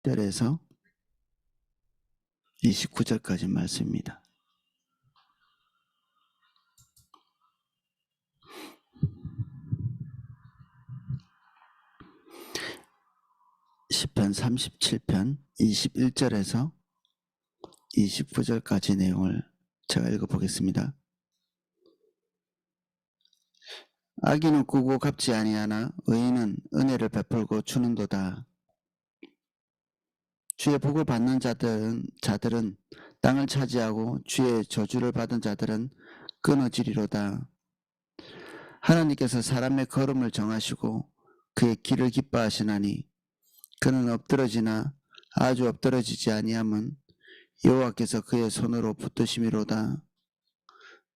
18절에서 29절까지 말씀입니다. 시편 37편 21절에서 29절까지 내용을 제가 읽어보겠습니다. 악인은 꾸고 갚지 아니하나 의인은 은혜를 베풀고 주는도다. 주의 복을 받는 자들은 땅을 차지하고 주의 저주를 받은 자들은 끊어지리로다. 하나님께서 사람의 걸음을 정하시고 그의 길을 기뻐하시나니 그는 엎드러지나 아주 엎드러지지 아니함은 여호와께서 그의 손으로 붙드심이로다.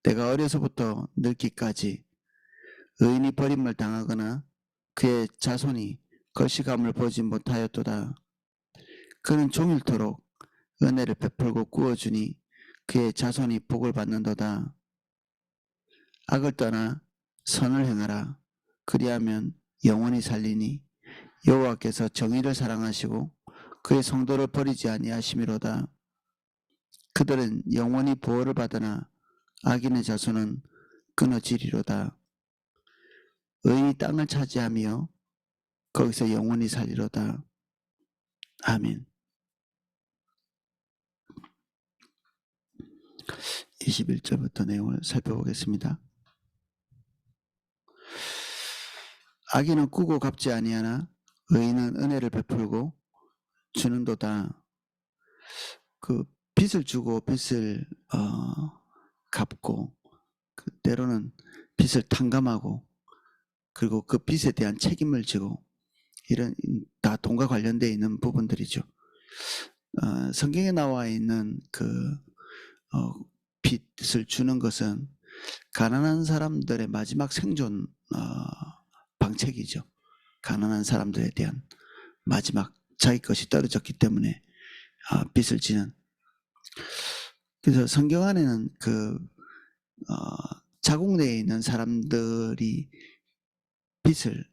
내가 어려서부터 늙기까지 의인이 버림을 당하거나 그의 자손이 거시감을 보지 못하였도다. 그는 종일토록 은혜를 베풀고 구워주니 그의 자손이 복을 받는도다. 악을 떠나 선을 행하라. 그리하면 영원히 살리니 여호와께서 정의를 사랑하시고 그의 성도를 버리지 아니하심이로다. 그들은 영원히 보호를 받으나 악인의 자손은 끊어지리로다. 의인이 땅을 차지하며 거기서 영원히 살리로다. 아멘. 21절부터 내용을 살펴보겠습니다. 악인은 꾸고 갚지 아니하나 의인은 은혜를 베풀고 주는도다. 그 빚을 주고 빚을 갚고 때로는 빚을 탕감하고 그리고 그 빚에 대한 책임을 지고 이런 다 돈과 관련되어 있는 부분들이죠. 성경에 나와 있는 빚을 주는 것은 가난한 사람들의 마지막 생존 방책이죠. 가난한 사람들에 대한 마지막 자기 것이 떨어졌기 때문에 빚을 지는. 그래서 성경 안에는 자국 내에 있는 사람들이 빚을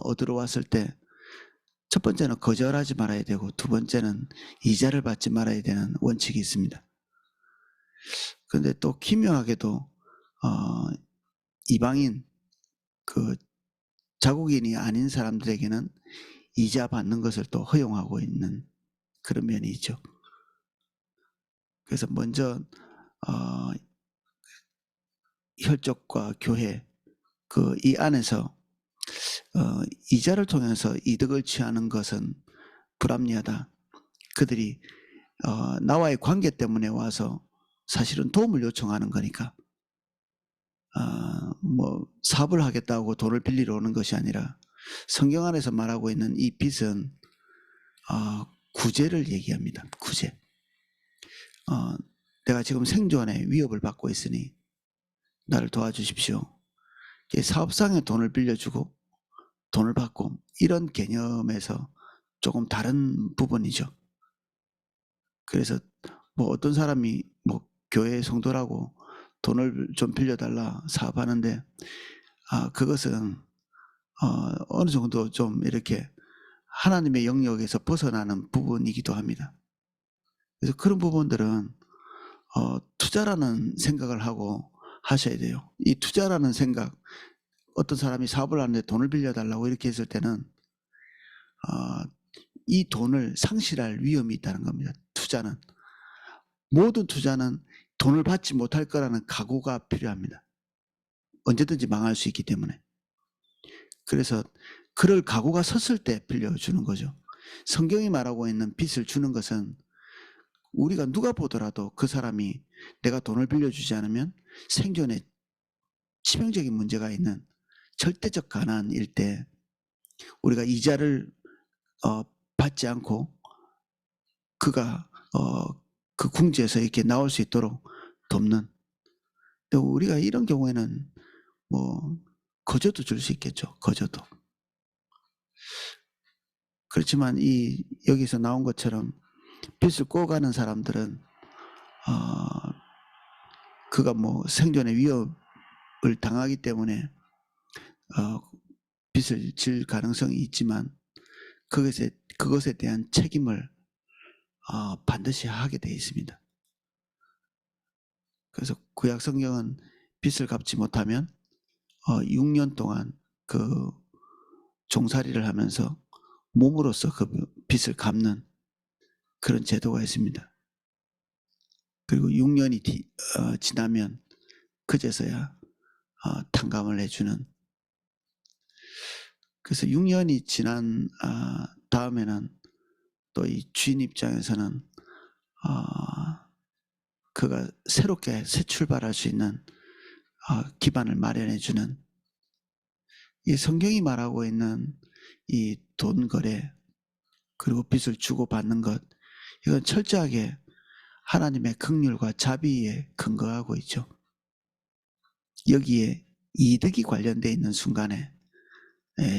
얻으러 왔을 때 첫 번째는 거절하지 말아야 되고 두 번째는 이자를 받지 말아야 되는 원칙이 있습니다. 그런데 또 기묘하게도 이방인 자국인이 아닌 사람들에게는 이자 받는 것을 또 허용하고 있는 그런 면이 있죠. 그래서 먼저 혈족과 교회 이 안에서 이자를 통해서 이득을 취하는 것은 불합리하다. 그들이 나와의 관계 때문에 와서 사실은 도움을 요청하는 거니까 사업을 하겠다고 돈을 빌리러 오는 것이 아니라 성경 안에서 말하고 있는 이 빚은 구제를 얘기합니다. 구제. 내가 지금 생존의 위협을 받고 있으니 나를 도와주십시오. 사업상의 돈을 빌려주고 돈을 받고 이런 개념에서 조금 다른 부분이죠. 그래서 어떤 사람이 교회 성도라고 돈을 좀 빌려달라 사업하는데 그것은 어느 정도 좀 이렇게 하나님의 영역에서 벗어나는 부분이기도 합니다. 그래서 그런 부분들은 투자라는 생각을 하고 하셔야 돼요. 이 투자라는 생각, 어떤 사람이 사업을 하는데 돈을 빌려달라고 이렇게 했을 때는 이 돈을 상실할 위험이 있다는 겁니다. 투자는. 모든 투자는 돈을 받지 못할 거라는 각오가 필요합니다. 언제든지 망할 수 있기 때문에. 그래서 그럴 각오가 섰을 때 빌려주는 거죠. 성경이 말하고 있는 빚을 주는 것은 우리가 누가 보더라도 그 사람이 내가 돈을 빌려주지 않으면 생존에 치명적인 문제가 있는 절대적 가난일 때 우리가 이자를 받지 않고 그가 그 궁지에서 이렇게 나올 수 있도록 돕는. 또 우리가 이런 경우에는 거저도 줄 수 있겠죠. 거저도. 그렇지만 여기서 나온 것처럼 빚을 꿔가는 사람들은 그가 생존의 위협을 당하기 때문에 빚을 질 가능성이 있지만 그것에 대한 책임을 반드시 하게 되어 있습니다. 그래서 구약 성경은 빚을 갚지 못하면 6년 동안 그 종살이를 하면서 몸으로써 그 빚을 갚는 그런 제도가 있습니다. 그리고 6년이 지나면 그제서야 탕감을 해주는. 그래서 6년이 지난 다음에는 또 이 주인 입장에서는 그가 새롭게 새 출발할 수 있는 기반을 마련해주는, 이 성경이 말하고 있는 이 돈 거래 그리고 빚을 주고받는 것, 이건 철저하게 하나님의 긍휼과 자비에 근거하고 있죠. 여기에 이득이 관련되어 있는 순간에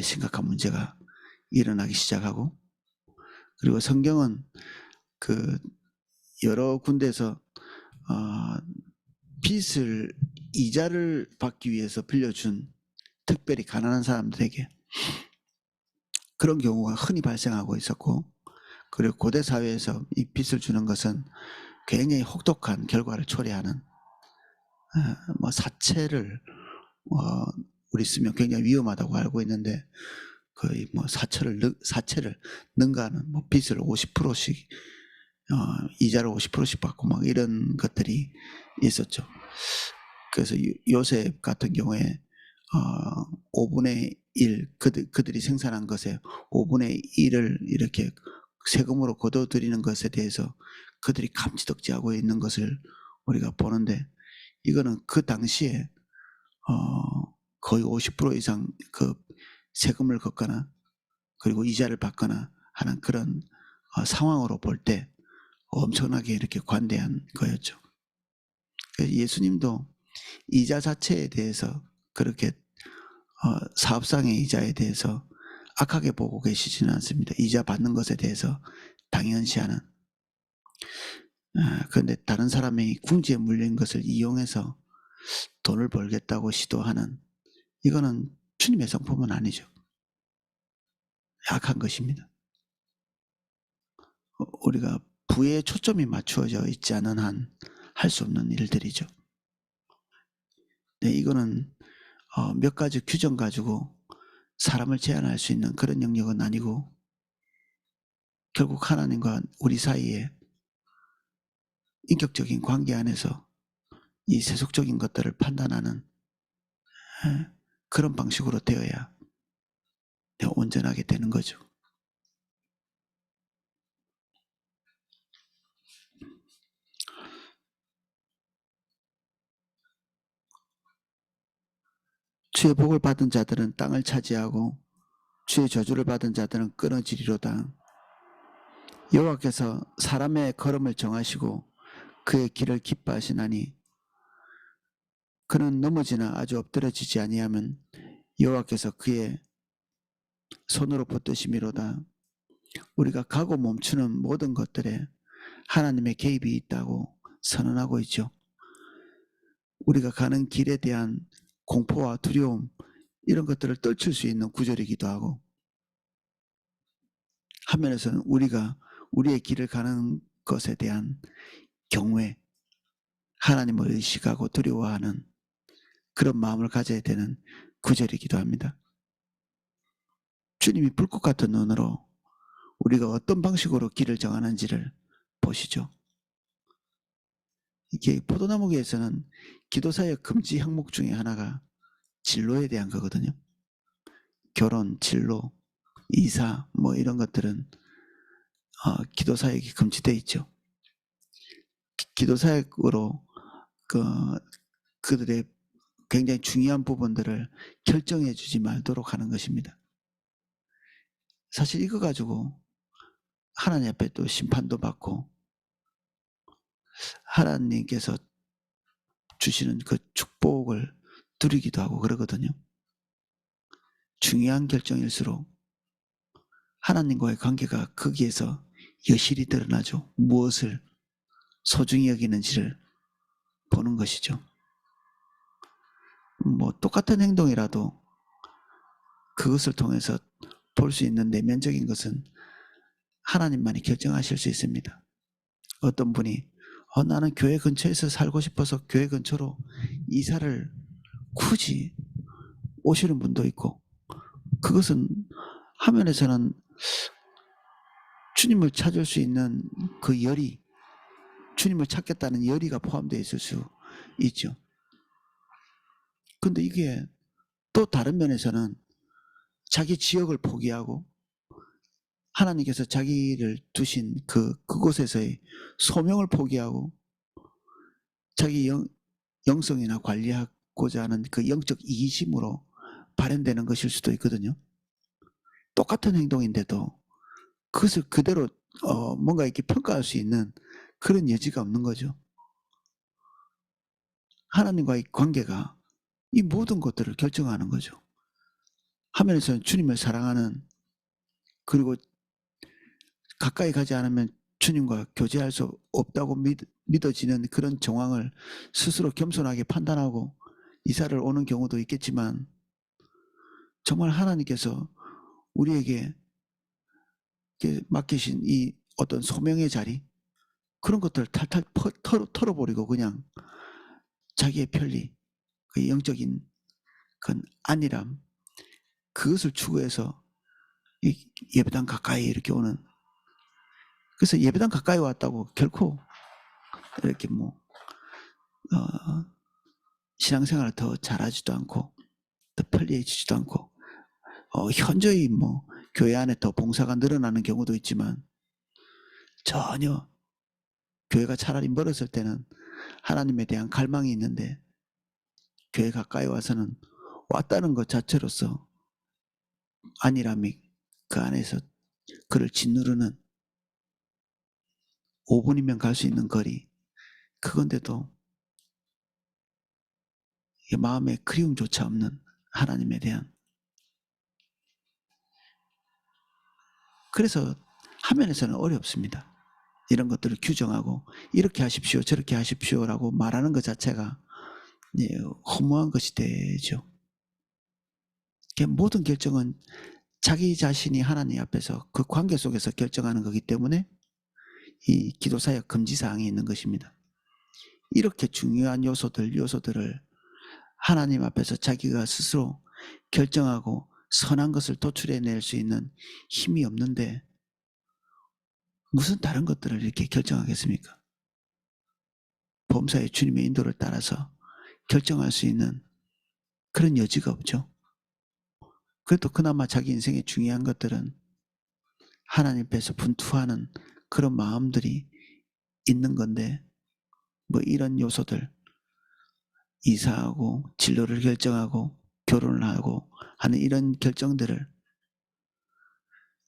심각한 문제가 일어나기 시작하고, 그리고 성경은 그 여러 군데에서 빚을 이자를 받기 위해서 빌려준 특별히 가난한 사람들에게 그런 경우가 흔히 발생하고 있었고, 그리고 고대 사회에서 이 빚을 주는 것은 굉장히 혹독한 결과를 초래하는 뭐 사채를 우리 쓰면 굉장히 위험하다고 알고 있는데, 거의 뭐 사채를 능가하는 뭐 빚을 50%씩 이자를 50%씩 받고 막 이런 것들이 있었죠. 그래서 요셉 같은 경우에 5분의 1 그들이 생산한 것에 5분의 1을 이렇게 세금으로 거둬들이는 것에 대해서 그들이 감지덕지하고 있는 것을 우리가 보는데, 이거는 그 당시에 거의 50% 이상 그 세금을 걷거나 그리고 이자를 받거나 하는 그런 상황으로 볼 때 엄청나게 이렇게 관대한 거였죠. 예수님도 이자 자체에 대해서 그렇게 사업상의 이자에 대해서 악하게 보고 계시지는 않습니다. 이자 받는 것에 대해서 당연시하는. 그런데 다른 사람이 궁지에 물린 것을 이용해서 돈을 벌겠다고 시도하는, 이거는 주님의 성품은 아니죠. 악한 것입니다. 우리가 부에 초점이 맞추어져 있지 않은 한 할 수 없는 일들이죠. 네, 이거는 몇 가지 규정 가지고 사람을 제한할 수 있는 그런 영역은 아니고, 결국 하나님과 우리 사이에 인격적인 관계 안에서 이 세속적인 것들을 판단하는 그런 방식으로 되어야 온전하게 되는 거죠. 주의 복을 받은 자들은 땅을 차지하고 주의 저주를 받은 자들은 끊어지리로다. 여호와께서 사람의 걸음을 정하시고 그의 길을 기뻐하시나니 그는 넘어지나 아주 엎드러지지 아니하면 여호와께서 그의 손으로 붙드심이로다. 우리가 가고 멈추는 모든 것들에 하나님의 개입이 있다고 선언하고 있죠. 우리가 가는 길에 대한 공포와 두려움, 이런 것들을 떨칠 수 있는 구절이기도 하고, 한면에서는 우리가 우리의 길을 가는 것에 대한 경외, 하나님을 의식하고 두려워하는 그런 마음을 가져야 되는 구절이기도 합니다. 주님이 불꽃 같은 눈으로 우리가 어떤 방식으로 길을 정하는지를 보시죠. 이게 포도나무교에서는 기도사역 금지 항목 중에 하나가 진로에 대한 거거든요. 결혼, 진로, 이사 뭐 이런 것들은 기도사역이 금지되어 있죠. 기도사역으로 그들의 굉장히 중요한 부분들을 결정해 주지 말도록 하는 것입니다. 사실 이거 가지고 하나님 앞에 또 심판도 받고 하나님께서 주시는 그 축복을 누리기도 하고 그러거든요. 중요한 결정일수록 하나님과의 관계가 거기에서 여실히 드러나죠. 무엇을 소중히 여기는지를 보는 것이죠. 뭐 똑같은 행동이라도 그것을 통해서 볼 수 있는 내면적인 것은 하나님만이 결정하실 수 있습니다. 어떤 분이 나는 교회 근처에서 살고 싶어서 교회 근처로 이사를 굳이 오시는 분도 있고, 그것은 화면에서는 주님을 찾을 수 있는 그 열이, 주님을 찾겠다는 열의가 포함되어 있을 수 있죠. 근데 이게 또 다른 면에서는 자기 지역을 포기하고 하나님께서 자기를 두신 그곳에서의 소명을 포기하고 자기 영성이나 관리하고자 하는 그 영적 이기심으로 발현되는 것일 수도 있거든요. 똑같은 행동인데도 그것을 그대로 뭔가 이렇게 평가할 수 있는 그런 여지가 없는 거죠. 하나님과의 관계가 이 모든 것들을 결정하는 거죠. 화면에서는 주님을 사랑하는, 그리고 가까이 가지 않으면 주님과 교제할 수 없다고 믿어지는 그런 정황을 스스로 겸손하게 판단하고 이사를 오는 경우도 있겠지만, 정말 하나님께서 우리에게 맡기신 이 어떤 소명의 자리, 그런 것들을 탈탈 털어버리고 그냥 자기의 편리, 그 영적인 그 안일함, 그것을 추구해서 이 예배당 가까이 이렇게 오는, 그래서 예배당 가까이 왔다고 결코 이렇게 신앙생활을 더 잘하지도 않고 더 편리해지지도 않고 현저히 교회 안에 더 봉사가 늘어나는 경우도 있지만, 전혀 교회가 차라리 멀었을 때는 하나님에 대한 갈망이 있는데 교회 가까이 와서는 왔다는 것 자체로서 안일함이 그 안에서 그를 짓누르는, 5분이면 갈 수 있는 거리, 그건데도 마음에 그리움조차 없는 하나님에 대한, 그래서 화면에서는 어렵습니다. 이런 것들을 규정하고 이렇게 하십시오 저렇게 하십시오라고 말하는 것 자체가 허무한 것이 되죠. 모든 결정은 자기 자신이 하나님 앞에서 그 관계 속에서 결정하는 거기 때문에 이 기도사역 금지사항이 있는 것입니다. 이렇게 중요한 요소들을 하나님 앞에서 자기가 스스로 결정하고 선한 것을 도출해낼 수 있는 힘이 없는데 무슨 다른 것들을 이렇게 결정하겠습니까? 범사의 주님의 인도를 따라서 결정할 수 있는 그런 여지가 없죠. 그래도 그나마 자기 인생에 중요한 것들은 하나님 앞에서 분투하는 그런 마음들이 있는 건데, 이런 요소들, 이사하고 진로를 결정하고 결혼을 하고 하는 이런 결정들을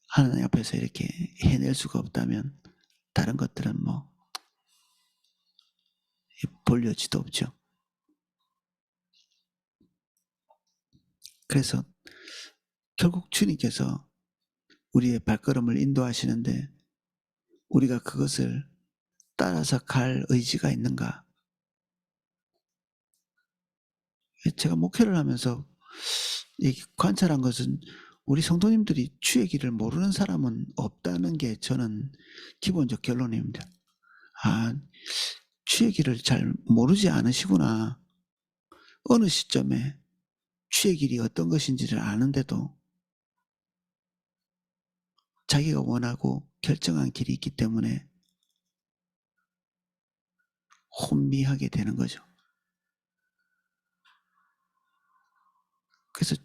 하나님 앞에서 이렇게 해낼 수가 없다면 다른 것들은 볼 여지도 없죠. 그래서 결국 주님께서 우리의 발걸음을 인도하시는데 우리가 그것을 따라서 갈 의지가 있는가? 제가 목회를 하면서 관찰한 것은 우리 성도님들이 주의 길을 모르는 사람은 없다는 게 저는 기본적 결론입니다. 주의 길을 잘 모르지 않으시구나. 어느 시점에 주의 길이 어떤 것인지를 아는데도 자기가 원하고 결정한 길이 있기 때문에 혼미하게 되는 거죠. 그래서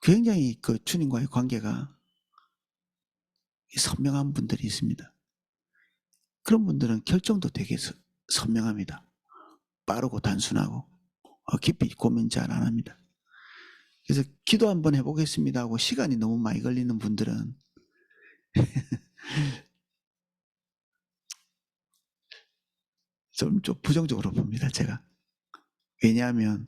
굉장히 그 주님과의 관계가 선명한 분들이 있습니다. 그런 분들은 결정도 되게 선명합니다. 빠르고 단순하고 깊이 고민 잘 안 합니다. 그래서 기도 한번 해보겠습니다 하고 시간이 너무 많이 걸리는 분들은 좀 부정적으로 봅니다, 제가. 왜냐하면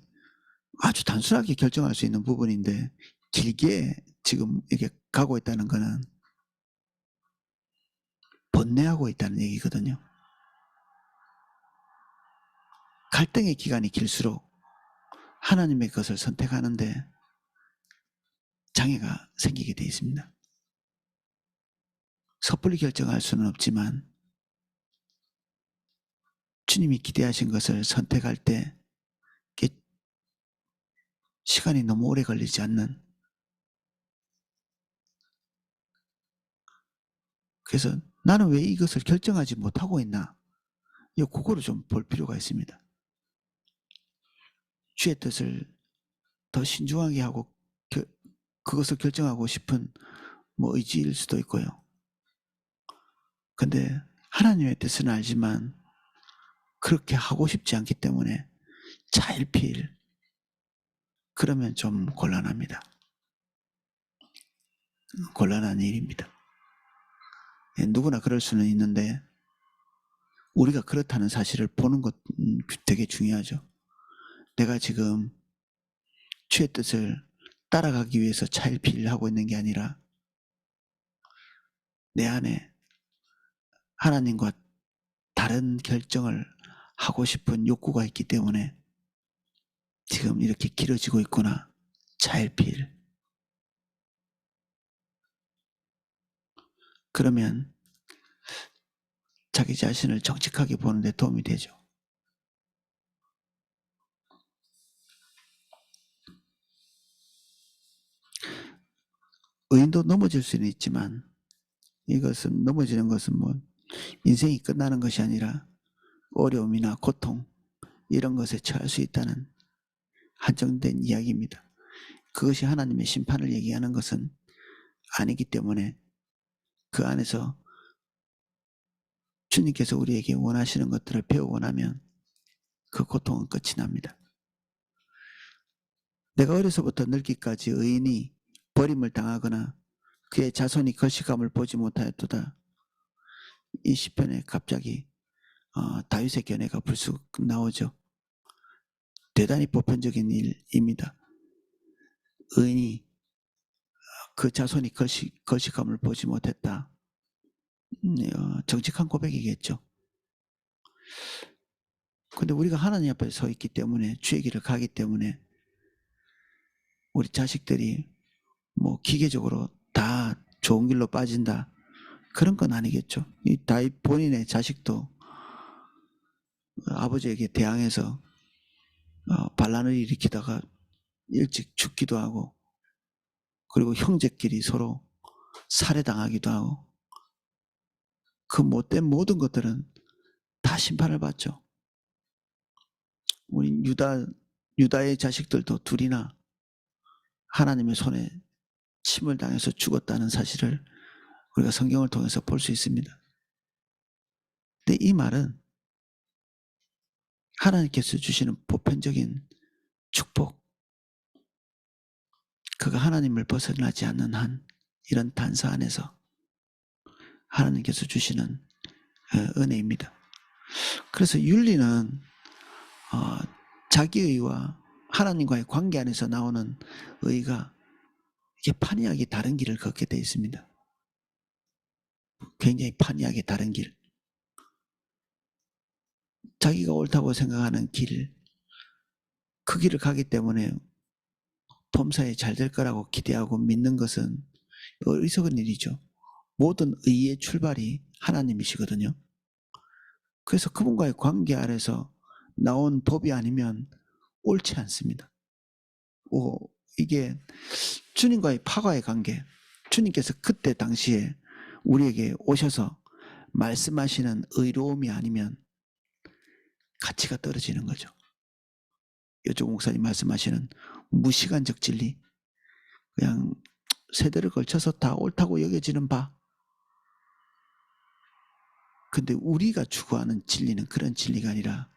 아주 단순하게 결정할 수 있는 부분인데 길게 지금 이렇게 가고 있다는 것은 번뇌하고 있다는 얘기거든요. 갈등의 기간이 길수록 하나님의 것을 선택하는데 장애가 생기게 되어 있습니다. 섣불리 결정할 수는 없지만 주님이 기대하신 것을 선택할 때 시간이 너무 오래 걸리지 않는, 그래서 나는 왜 이것을 결정하지 못하고 있나, 그거를 좀 볼 필요가 있습니다. 주의 뜻을 더 신중하게 하고 그것을 결정하고 싶은 의지일 수도 있고요. 근데 하나님의 뜻은 알지만 그렇게 하고 싶지 않기 때문에 차일피일, 그러면 좀 곤란합니다. 곤란한 일입니다. 누구나 그럴 수는 있는데 우리가 그렇다는 사실을 보는 것 되게 중요하죠. 내가 지금 주의 뜻을 따라가기 위해서 차일피일하고 있는 게 아니라 내 안에 하나님과 다른 결정을 하고 싶은 욕구가 있기 때문에 지금 이렇게 길어지고 있구나. 차일피일. 그러면 자기 자신을 정직하게 보는 데 도움이 되죠. 의인도 넘어질 수는 있지만 이것은, 넘어지는 것은 인생이 끝나는 것이 아니라 어려움이나 고통 이런 것에 처할 수 있다는 한정된 이야기입니다. 그것이 하나님의 심판을 얘기하는 것은 아니기 때문에 그 안에서 주님께서 우리에게 원하시는 것들을 배우고 나면 그 고통은 끝이 납니다. 내가 어려서부터 늙기까지 의인이 버림을 당하거나 그의 자손이 거식함을 보지 못하였도다. 이 시편에 갑자기 다윗의 견해가 불쑥 나오죠. 대단히 보편적인 일입니다. 의인이 그 자손이 거식함을 보지 못했다. 정직한 고백이겠죠. 근데 우리가 하나님 앞에 서 있기 때문에, 주의 길을 가기 때문에 우리 자식들이 기계적으로 다 좋은 길로 빠진다, 그런 건 아니겠죠. 이 다윗 본인의 자식도 아버지에게 대항해서 반란을 일으키다가 일찍 죽기도 하고, 그리고 형제끼리 서로 살해당하기도 하고, 그 못된 모든 것들은 다 심판을 받죠. 우리 유다의 자식들도 둘이나 하나님의 손에 침을 당해서 죽었다는 사실을 우리가 성경을 통해서 볼 수 있습니다. 근데 이 말은 하나님께서 주시는 보편적인 축복, 그가 하나님을 벗어나지 않는 한, 이런 단서 안에서 하나님께서 주시는 은혜입니다. 그래서 윤리는 자기의와 하나님과의 관계 안에서 나오는 의가 이게 판이하게 다른 길을 걷게 되어 있습니다. 굉장히 판이하게 다른 길. 자기가 옳다고 생각하는 길, 그 길을 가기 때문에 범사에 잘 될 거라고 기대하고 믿는 것은 어리석은 일이죠. 모든 의의 출발이 하나님이시거든요. 그래서 그분과의 관계 아래서 나온 법이 아니면 옳지 않습니다. 이게 주님과의 파과의 관계, 주님께서 그때 당시에 우리에게 오셔서 말씀하시는 의로움이 아니면 가치가 떨어지는 거죠. 요쪽 목사님 말씀하시는 무시간적 진리, 그냥 세대를 걸쳐서 다 옳다고 여겨지는 바. 근데 우리가 추구하는 진리는 그런 진리가 아니라,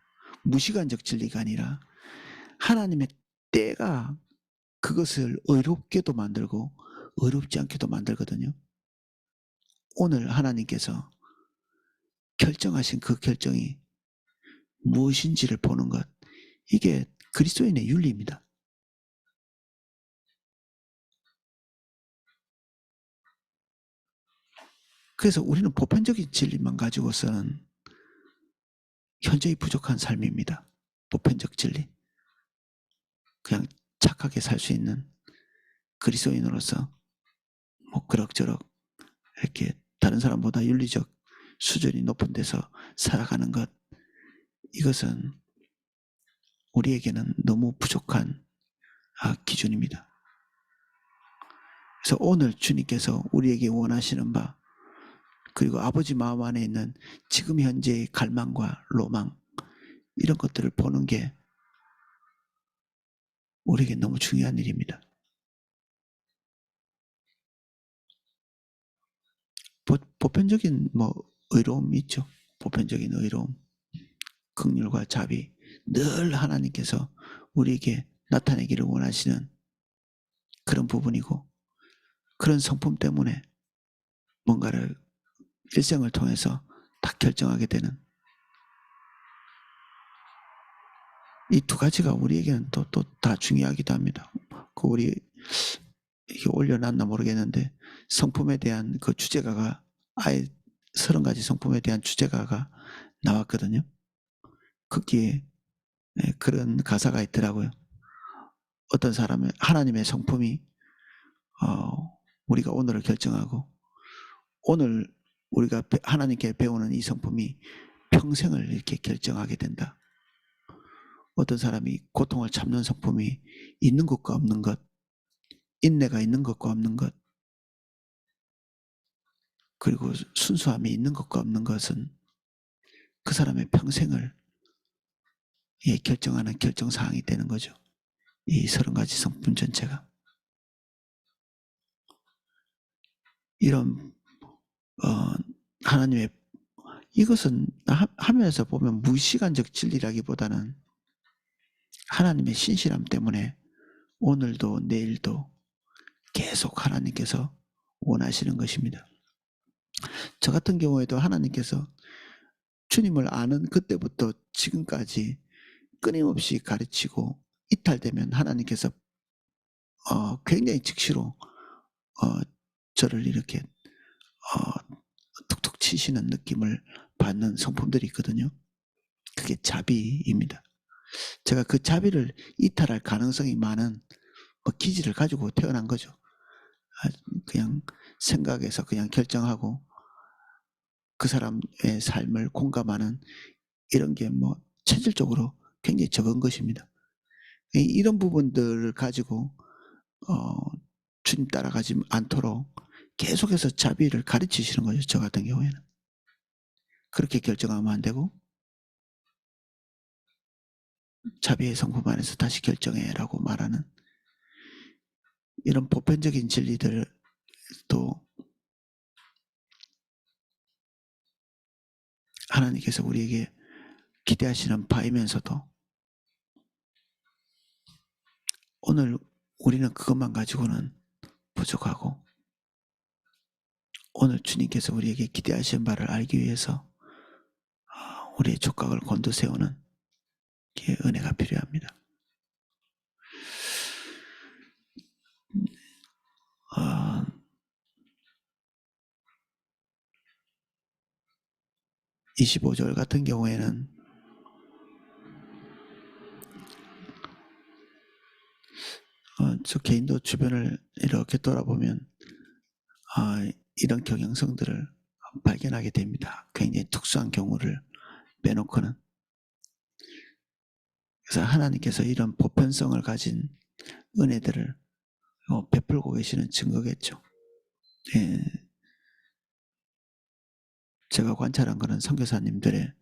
무시간적 진리가 아니라 하나님의 때가 그것을 의롭게도 만들고 의롭지 않게도 만들거든요. 오늘 하나님께서 결정하신 그 결정이 무엇인지를 보는 것, 이게 그리스도인의 윤리입니다. 그래서 우리는 보편적인 진리만 가지고서는 현저히 부족한 삶입니다. 보편적 진리. 그냥 착하게 살 수 있는 그리스도인으로서 그럭저럭 이렇게 다른 사람보다 윤리적 수준이 높은 데서 살아가는 것, 이것은 우리에게는 너무 부족한 기준입니다. 그래서 오늘 주님께서 우리에게 원하시는 바, 그리고 아버지 마음 안에 있는 지금 현재의 갈망과 로망, 이런 것들을 보는 게 우리에게 너무 중요한 일입니다. 보편적인 의로움이 있죠. 보편적인 의로움, 긍휼과 자비, 늘 하나님께서 우리에게 나타내기를 원하시는 그런 부분이고, 그런 성품 때문에 뭔가를 일생을 통해서 다 결정하게 되는 이 두 가지가 우리에게는 또 다 중요하기도 합니다. 우리 이게 올려놨나 모르겠는데, 성품에 대한 그 주제가가 아예 30가지 성품에 대한 주제가가 나왔거든요. 거기에 그런 가사가 있더라고요. 어떤 사람은 하나님의 성품이 우리가 오늘을 결정하고, 오늘 우리가 하나님께 배우는 이 성품이 평생을 이렇게 결정하게 된다. 어떤 사람이 고통을 참는 성품이 있는 것과 없는 것, 인내가 있는 것과 없는 것, 그리고 순수함이 있는 것과 없는 것은 그 사람의 평생을 결정하는 결정사항이 되는 거죠. 이 30가지 성품 전체가. 이런 하나님의, 이것은 하면서 보면 무시간적 진리라기보다는 하나님의 신실함 때문에 오늘도 내일도 계속 하나님께서 원하시는 것입니다. 저 같은 경우에도 하나님께서 주님을 아는 그때부터 지금까지 끊임없이 가르치고, 이탈되면 하나님께서 굉장히 즉시로 저를 이렇게 툭툭 치시는 느낌을 받는 성품들이 있거든요. 그게 자비입니다. 제가 그 자비를 이탈할 가능성이 많은 기질을 가지고 태어난 거죠. 그냥 생각해서 그냥 결정하고 그 사람의 삶을 공감하는 이런 게 체질적으로 굉장히 적은 것입니다. 이런 부분들을 가지고 주님 따라가지 않도록 계속해서 자비를 가르치시는 거죠. 저 같은 경우에는. 그렇게 결정하면 안 되고, 자비의 성품 안에서 다시 결정해라고 말하는 이런 보편적인 진리들도 하나님께서 우리에게 기대하시는 바이면서도 오늘 우리는 그것만 가지고는 부족하고, 오늘 주님께서 우리에게 기대하시는 바를 알기 위해서 우리의 촉각을 곤두세우는 은혜가 필요합니다. 25절 같은 경우에는 저 개인도 주변을 이렇게 돌아보면 이런 경향성들을 발견하게 됩니다. 굉장히 특수한 경우를 빼놓고는. 그래서 하나님께서 이런 보편성을 가진 은혜들을 베풀고 계시는 증거겠죠. 예. 제가 관찰한 거는 선교사님들의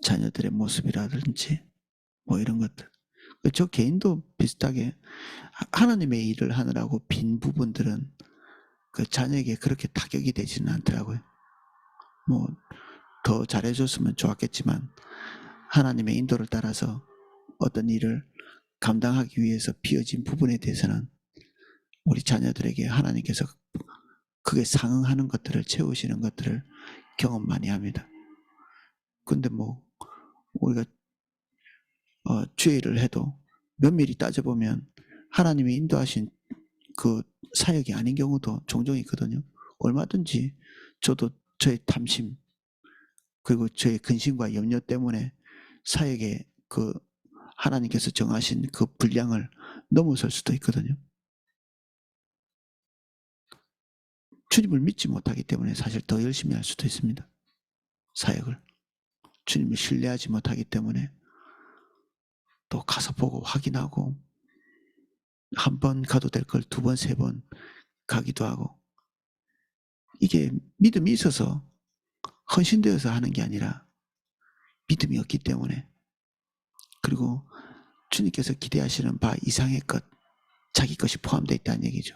자녀들의 모습이라든지 이런 것들. 저 개인도 비슷하게 하나님의 일을 하느라고 빈 부분들은 그 자녀에게 그렇게 타격이 되지는 않더라고요. 더 잘해줬으면 좋았겠지만 하나님의 인도를 따라서 어떤 일을 감당하기 위해서 비어진 부분에 대해서는 우리 자녀들에게 하나님께서 그게 상응하는 것들을 채우시는 것들을 경험 많이 합니다. 근데 우리가 죄를 해도 면밀히 따져보면 하나님이 인도하신 그 사역이 아닌 경우도 종종 있거든요. 얼마든지 저도 저의 탐심, 그리고 저의 근심과 염려 때문에 사역에 그 하나님께서 정하신 그 분량을 넘어설 수도 있거든요. 주님을 믿지 못하기 때문에 사실 더 열심히 할 수도 있습니다. 사역을. 주님을 신뢰하지 못하기 때문에 또 가서 보고 확인하고 한 번 가도 될 걸 두 번, 세 번 가기도 하고, 이게 믿음이 있어서 헌신되어서 하는 게 아니라 믿음이 없기 때문에, 그리고 주님께서 기대하시는 바 이상의 것, 자기 것이 포함되어 있다는 얘기죠.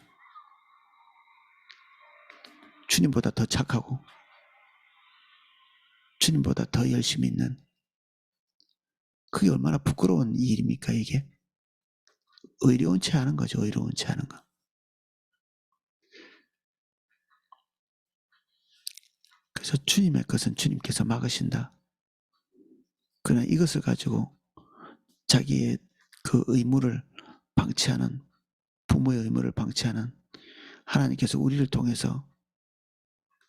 주님보다 더 착하고 주님보다 더 열심히 있는, 그게 얼마나 부끄러운 일입니까? 이게 의로운 채 하는 거죠. 의로운 채 하는 거. 그래서 주님의 것은 주님께서 막으신다. 그러나 이것을 가지고 자기의 그 의무를 방치하는, 부모의 의무를 방치하는, 하나님께서 우리를 통해서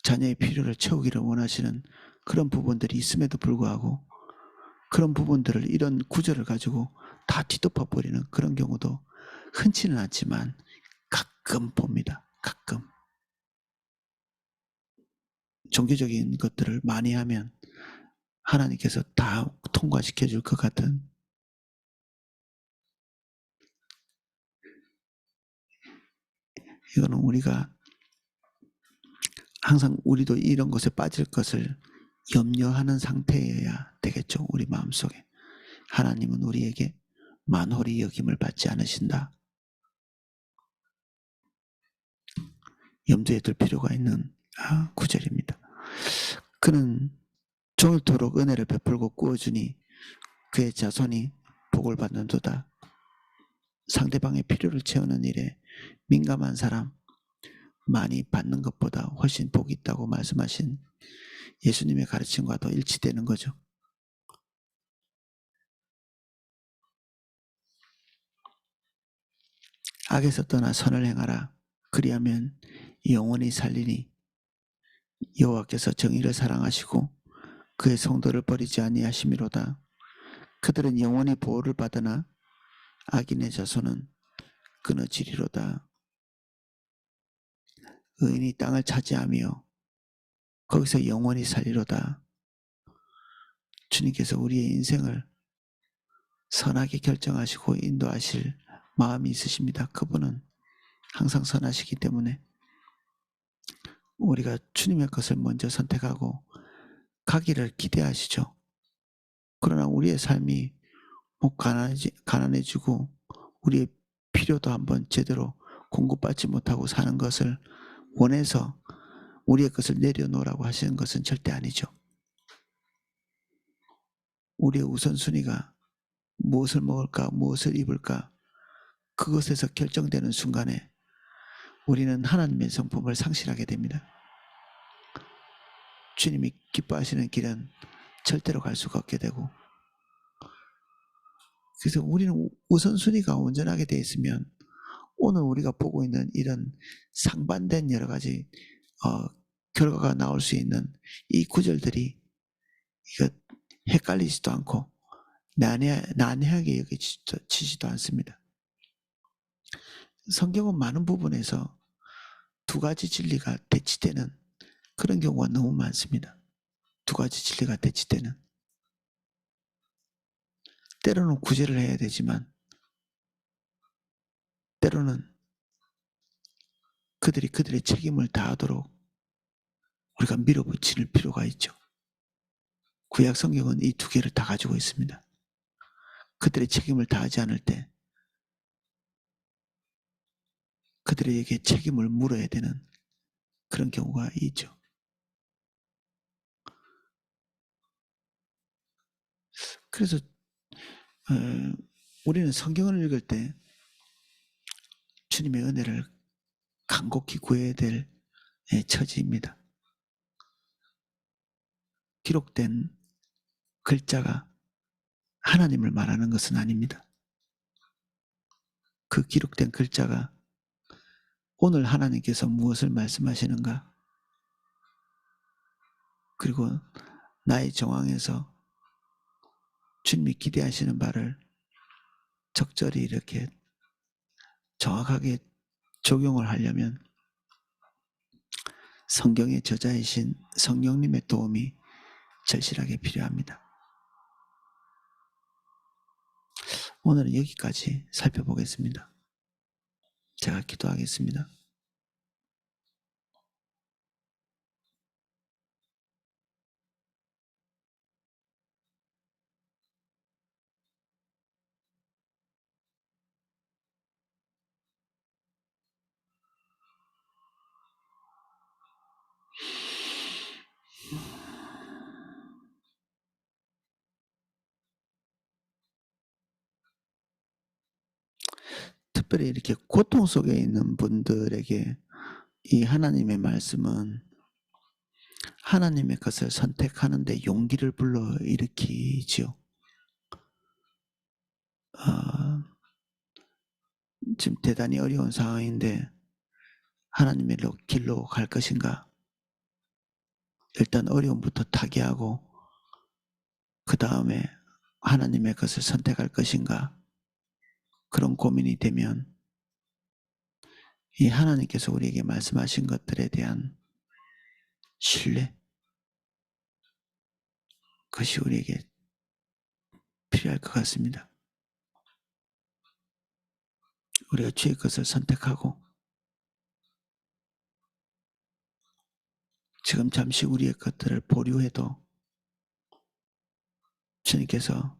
자녀의 필요를 채우기를 원하시는 그런 부분들이 있음에도 불구하고 그런 부분들을, 이런 구절을 가지고 다 뒤덮어 버리는 그런 경우도 흔치는 않지만 가끔 봅니다. 가끔. 종교적인 것들을 많이 하면 하나님께서 다 통과시켜 줄 것 같은, 이거는 우리가 항상 우리도 이런 것에 빠질 것을 염려하는 상태여야 되겠죠. 우리 마음속에. 하나님은 우리에게 만홀히 여김을 받지 않으신다. 염두에 둘 필요가 있는 구절입니다. 그는 종일토록 은혜를 베풀고 꾸어주니 그의 자손이 복을 받는도다. 상대방의 필요를 채우는 일에 민감한 사람, 많이 받는 것보다 훨씬 복이 있다고 말씀하신 예수님의 가르침과도 일치되는 거죠. 악에서 떠나 선을 행하라. 그리하면 영원히 살리니 여호와께서 정의를 사랑하시고 그의 성도를 버리지 아니하심이로다. 그들은 영원히 보호를 받으나 악인의 자손은 끊어지리로다. 의인이 땅을 차지하며 거기서 영원히 살리로다. 주님께서 우리의 인생을 선하게 결정하시고 인도하실 마음이 있으십니다. 그분은 항상 선하시기 때문에 우리가 주님의 것을 먼저 선택하고 가기를 기대하시죠. 그러나 우리의 삶이 가난해지고 우리의 필요도 한번 제대로 공급받지 못하고 사는 것을 원해서 우리의 것을 내려놓으라고 하시는 것은 절대 아니죠. 우리의 우선순위가 무엇을 먹을까, 무엇을 입을까, 그것에서 결정되는 순간에 우리는 하나님의 성품을 상실하게 됩니다. 주님이 기뻐하시는 길은 절대로 갈 수가 없게 되고, 그래서 우리는 우선순위가 온전하게 되어 있으면 오늘 우리가 보고 있는 이런 상반된 여러 가지 결과가 나올 수 있는 이 구절들이 이거 헷갈리지도 않고 난해하게 여겨지지도 않습니다. 성경은 많은 부분에서 두 가지 진리가 대치되는 그런 경우가 너무 많습니다. 두 가지 진리가 대치되는. 때로는 구제를 해야 되지만 때로는 그들의 책임을 다하도록 우리가 밀어붙일 필요가 있죠. 구약 성경은 이 두 개를 다 가지고 있습니다. 그들의 책임을 다하지 않을 때 그들에게 책임을 물어야 되는 그런 경우가 있죠. 그래서 우리는 성경을 읽을 때 주님의 은혜를 간곡히 구해야 될 처지입니다. 기록된 글자가 하나님을 말하는 것은 아닙니다. 그 기록된 글자가 오늘 하나님께서 무엇을 말씀하시는가, 그리고 나의 정황에서 주님이 기대하시는 바를 적절히 이렇게 정확하게 적용을 하려면 성경의 저자이신 성령님의 도움이 절실하게 필요합니다. 오늘은 여기까지 살펴보겠습니다. 제가 기도하겠습니다. 특별히 이렇게 고통 속에 있는 분들에게 이 하나님의 말씀은 하나님의 것을 선택하는데 용기를 불러일으키지요. 지금 대단히 어려운 상황인데 하나님의 길로 갈 것인가? 일단 어려움부터 타개하고 그 다음에 하나님의 것을 선택할 것인가? 그런 고민이 되면 이 하나님께서 우리에게 말씀하신 것들에 대한 신뢰, 그것이 우리에게 필요할 것 같습니다. 우리가 주의 것을 선택하고 지금 잠시 우리의 것들을 보류해도 주님께서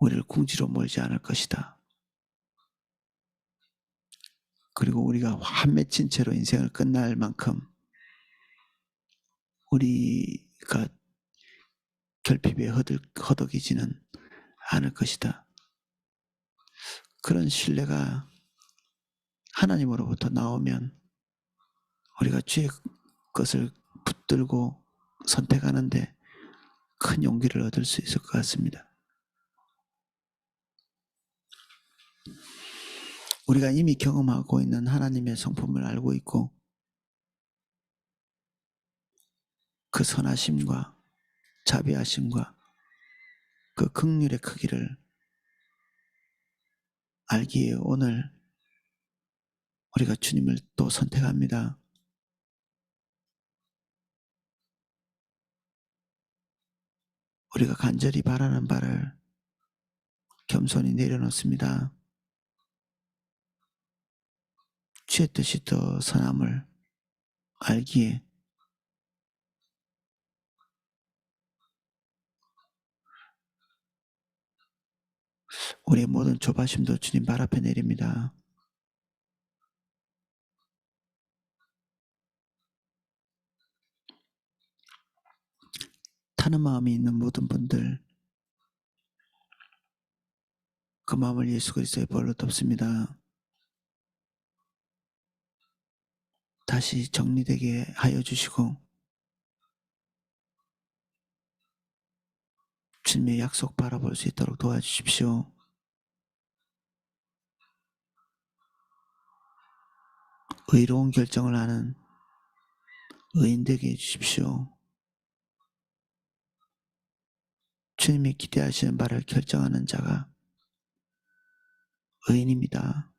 우리를 궁지로 몰지 않을 것이다. 그리고 우리가 한 맺힌 채로 인생을 끝날 만큼 우리가 결핍에 허덕이지는 않을 것이다. 그런 신뢰가 하나님으로부터 나오면 우리가 주의 것을 붙들고 선택하는데 큰 용기를 얻을 수 있을 것 같습니다. 우리가 이미 경험하고 있는 하나님의 성품을 알고 있고 그 선하심과 자비하심과 그 긍휼의 크기를 알기에 오늘 우리가 주님을 또 선택합니다. 우리가 간절히 바라는 바를 겸손히 내려놓습니다. 주의 뜻이 더 선함을 알기에 우리의 모든 조바심도 주님 발 앞에 내립니다. 타는 마음이 있는 모든 분들 그 마음을 예수 그리스도의 벌로 덮습니다. 다시 정리되게 하여 주시고 주님의 약속 바라볼 수 있도록 도와주십시오. 의로운 결정을 하는 의인 되게 해주십시오. 주님이 기대하시는 바를 결정하는 자가 의인입니다.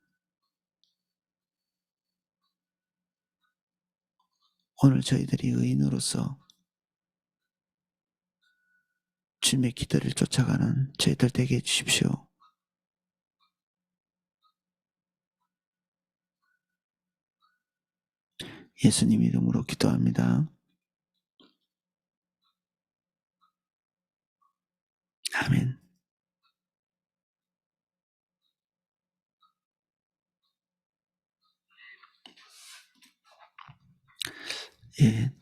오늘 저희들이 의인으로서 주님의 기도를 쫓아가는 저희들 되게 해주십시오. 예수님 이름으로 기도합니다. 아멘. 예.